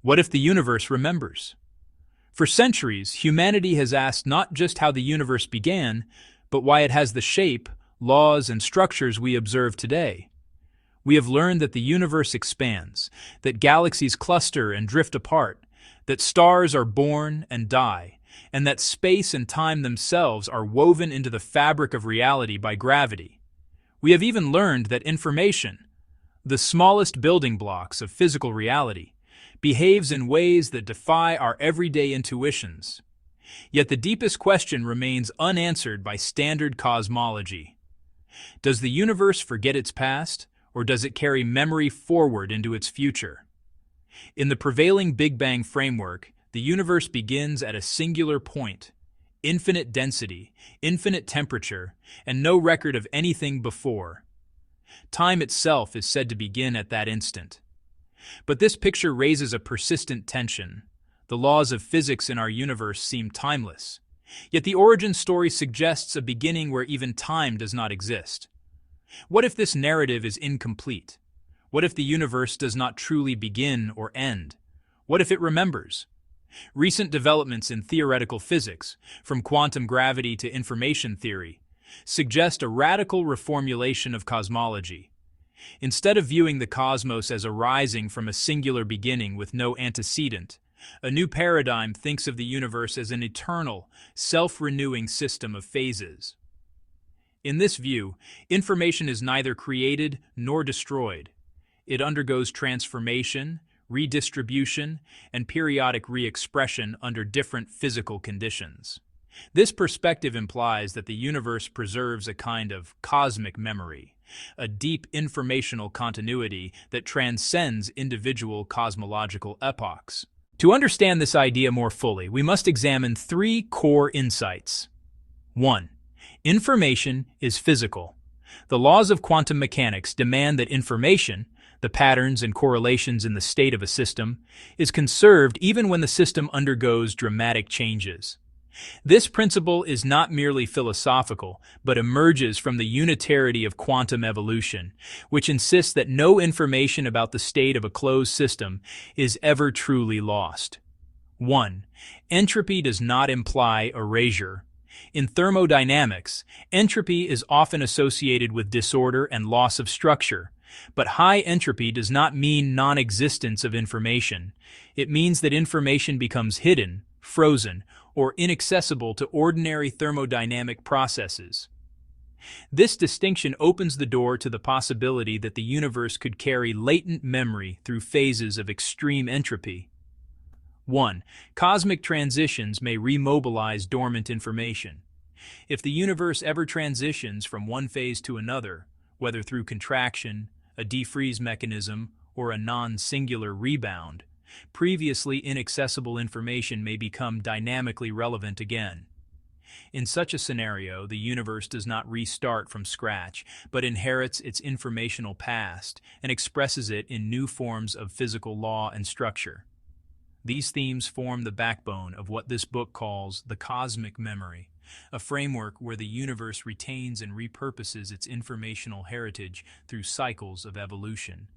What if the universe remembers? For centuries, humanity has asked not just how the universe began, but why it has the shape, laws, and structures we observe today. We have learned that the universe expands, that galaxies cluster and drift apart, that stars are born and die, and that space and time themselves are woven into the fabric of reality by gravity. We have even learned that information, the smallest building blocks of physical reality, behaves in ways that defy our everyday intuitions. Yet the deepest question remains unanswered by standard cosmology. Does the universe forget its past, or does it carry memory forward into its future? In the prevailing Big Bang framework, the universe begins at a singular point, infinite density, infinite temperature, and no record of anything before. Time itself is said to begin at that instant. But this picture raises a persistent tension. The laws of physics in our universe seem timeless. Yet the origin story suggests a beginning where even time does not exist. What if this narrative is incomplete? What if the universe does not truly begin or end? What if it remembers? Recent developments in theoretical physics, from quantum gravity to information theory, suggest a radical reformulation of cosmology. Instead of viewing the cosmos as arising from a singular beginning with no antecedent, a new paradigm thinks of the universe as an eternal, self-renewing system of phases. In this view, information is neither created nor destroyed. It undergoes transformation, redistribution, and periodic re-expression under different physical conditions. This perspective implies that the universe preserves a kind of cosmic memory, a deep informational continuity that transcends individual cosmological epochs. To understand this idea more fully, we must examine three core insights. 1. Information is physical. The laws of quantum mechanics demand that information, the patterns and correlations in the state of a system, is conserved even when the system undergoes dramatic changes. This principle is not merely philosophical, but emerges from the unitarity of quantum evolution, which insists that no information about the state of a closed system is ever truly lost. 1. Entropy does not imply erasure. In thermodynamics, entropy is often associated with disorder and loss of structure, but high entropy does not mean non-existence of information. It means that information becomes hidden, frozen, or inaccessible to ordinary thermodynamic processes. This distinction opens the door to the possibility that the universe could carry latent memory through phases of extreme entropy. 1. Cosmic transitions may remobilize dormant information. If the universe ever transitions from one phase to another, whether through contraction, a defreeze mechanism, or a non-singular rebound, previously inaccessible information may become dynamically relevant again. In such a scenario, the universe does not restart from scratch, but inherits its informational past and expresses it in new forms of physical law and structure. These themes form the backbone of what this book calls the cosmic memory, a framework where the universe retains and repurposes its informational heritage through cycles of evolution.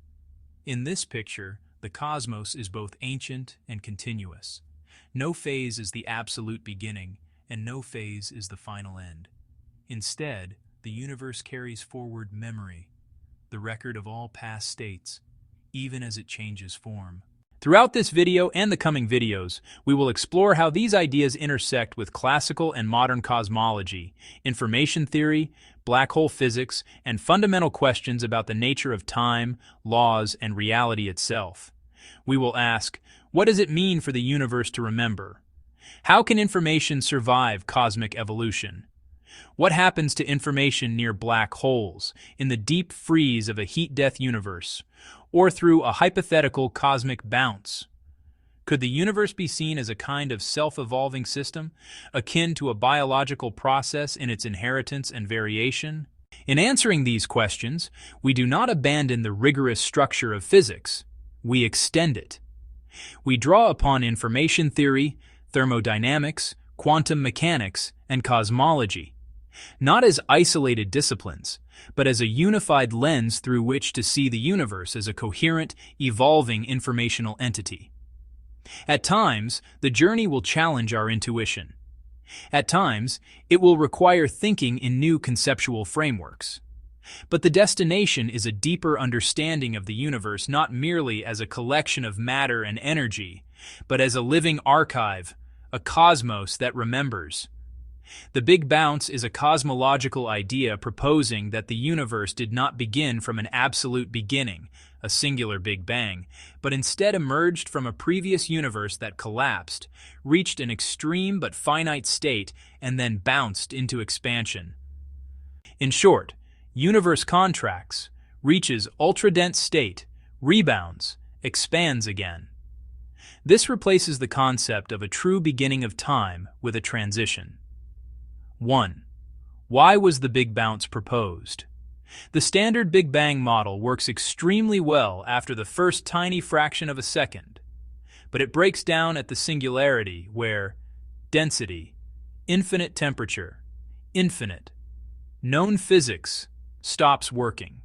In this picture, the cosmos is both ancient and continuous. No phase is the absolute beginning, and no phase is the final end. Instead, the universe carries forward memory, the record of all past states, even as it changes form. Throughout this video and the coming videos, we will explore how these ideas intersect with classical and modern cosmology, information theory, black hole physics, and fundamental questions about the nature of time, laws, and reality itself. We will ask, what does it mean for the universe to remember? How can information survive cosmic evolution? What happens to information near black holes, in the deep freeze of a heat-death universe, or through a hypothetical cosmic bounce? Could the universe be seen as a kind of self-evolving system, akin to a biological process in its inheritance and variation? In answering these questions, we do not abandon the rigorous structure of physics. We extend it. We draw upon information theory, thermodynamics, quantum mechanics, and cosmology, not as isolated disciplines, but as a unified lens through which to see the universe as a coherent, evolving informational entity. At times, the journey will challenge our intuition. At times, it will require thinking in new conceptual frameworks. But the destination is a deeper understanding of the universe, not merely as a collection of matter and energy, but as a living archive, a cosmos that remembers. The Big Bounce is a cosmological idea proposing that the universe did not begin from an absolute beginning, a singular Big Bang, but instead emerged from a previous universe that collapsed, reached an extreme but finite state, and then bounced into expansion. In short, universe contracts, reaches ultra-dense state, rebounds, expands again. This replaces the concept of a true beginning of time with a transition. 1. Why was the Big Bounce proposed? The standard Big Bang model works extremely well after the first tiny fraction of a second, but it breaks down at the singularity where density, infinite temperature, infinite, known physics stops working.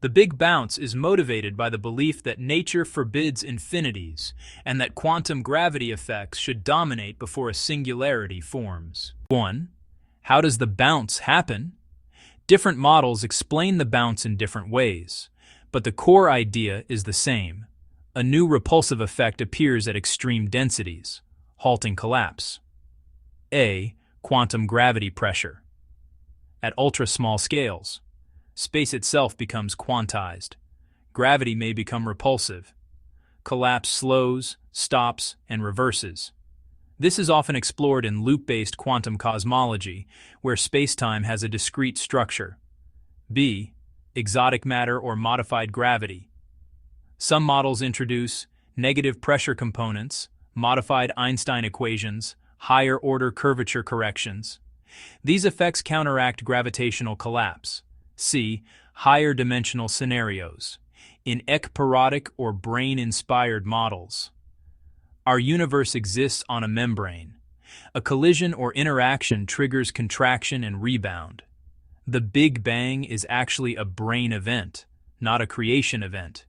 The Big Bounce is motivated by the belief that nature forbids infinities and that quantum gravity effects should dominate before a singularity forms. 1. How does the bounce happen? Different models explain the bounce in different ways, but the core idea is the same. A new repulsive effect appears at extreme densities, halting collapse. A. Quantum gravity pressure. At ultra-small scales, space itself becomes quantized. Gravity may become repulsive. Collapse slows, stops, and reverses. This is often explored in loop-based quantum cosmology, where spacetime has a discrete structure. B. Exotic matter or modified gravity. Some models introduce negative pressure components, modified Einstein equations, higher-order curvature corrections. These effects counteract gravitational collapse. C. Higher dimensional scenarios. In ekpyrotic or brain-inspired models, our universe exists on a membrane. A collision or interaction triggers contraction and rebound. The Big Bang is actually a brain event, not a creation event.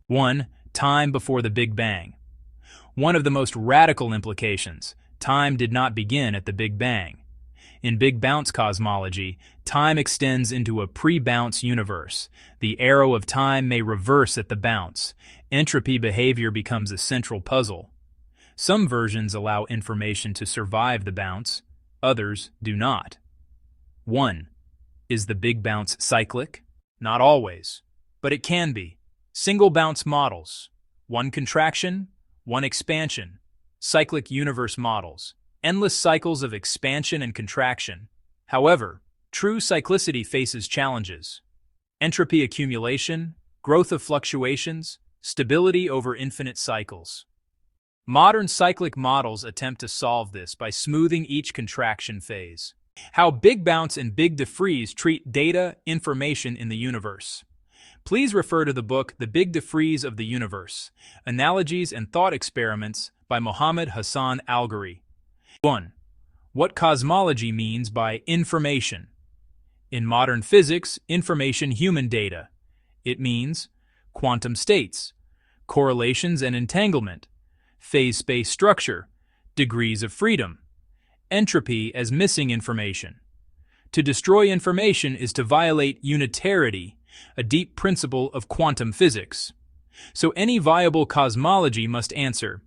1. Time before the Big Bang. One of the most radical implications, time did not begin at the Big Bang. In Big Bounce cosmology, time extends into a pre-bounce universe. The arrow of time may reverse at the bounce. Entropy behavior becomes a central puzzle. Some versions allow information to survive the bounce, others do not. 1. Is the Big Bounce cyclic? Not always, but it can be. Single bounce models, one contraction, one expansion. Cyclic universe models, endless cycles of expansion and contraction. However, true cyclicity faces challenges. Entropy accumulation, growth of fluctuations, stability over infinite cycles. Modern cyclic models attempt to solve this by smoothing each contraction phase. How Big Bounce and Big Defreeze treat data, information in the universe. Please refer to the book The Big Defreeze of the Universe, Analogies and Thought Experiments by Mohammed Hassan Al-Ghari. 1. What cosmology means by information. In modern physics, information human data. It means quantum states, correlations and entanglement, phase space structure, degrees of freedom, entropy as missing information. To destroy information is to violate unitarity, a deep principle of quantum physics. So any viable cosmology must answer: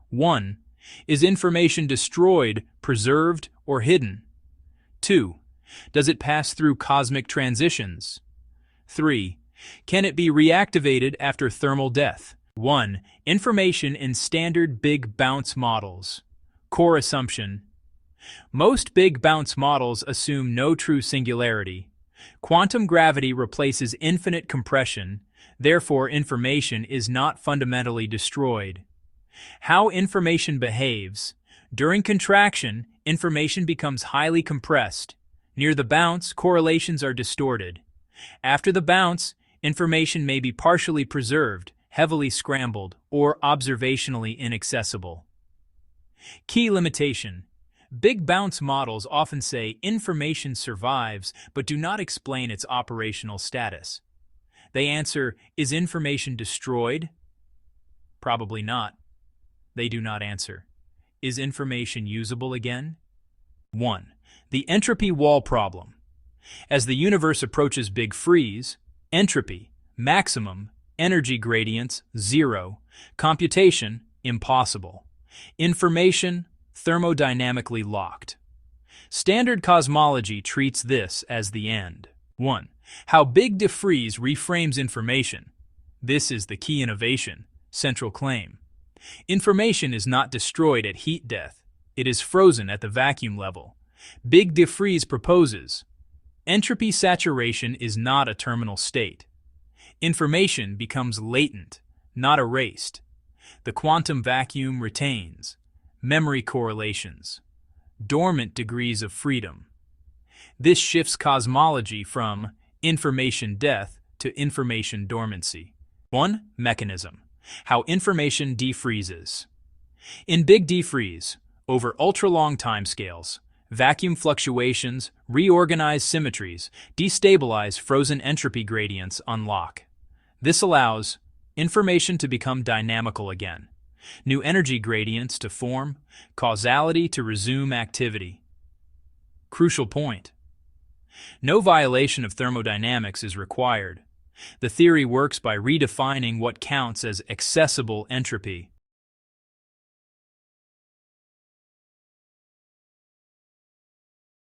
1. Is information destroyed, preserved, or hidden? 2. Does it pass through cosmic transitions? 3. Can it be reactivated after thermal death? 1. Information in standard Big Bounce models. Core assumption. Most Big Bounce models assume no true singularity. Quantum gravity replaces infinite compression, therefore information is not fundamentally destroyed. How information behaves. During contraction, information becomes highly compressed. Near the bounce, correlations are distorted. After the bounce, information may be partially preserved, heavily scrambled, or observationally inaccessible. Key limitation. Big Bounce models often say information survives but do not explain its operational status. They answer, is information destroyed? Probably not. They do not answer. Is information usable again? 1. The entropy wall problem. As the universe approaches big freeze, entropy, maximum, energy gradients, 0, computation, impossible. Information, thermodynamically locked. Standard cosmology treats this as the end. 1. How Big Defreeze reframes information. This is the key innovation, central claim. Information is not destroyed at heat death. It is frozen at the vacuum level. Big Defreeze proposes, entropy saturation is not a terminal state. Information becomes latent, not erased. The quantum vacuum retains memory correlations, dormant degrees of freedom. This shifts cosmology from information death to information dormancy. 1. Mechanism. How information defreezes. In Big Defreeze, over ultra-long timescales, vacuum fluctuations, reorganize symmetries, destabilize frozen entropy gradients unlock. This allows information to become dynamical again, new energy gradients to form, causality to resume activity. Crucial point. No violation of thermodynamics is required. The theory works by redefining what counts as accessible entropy.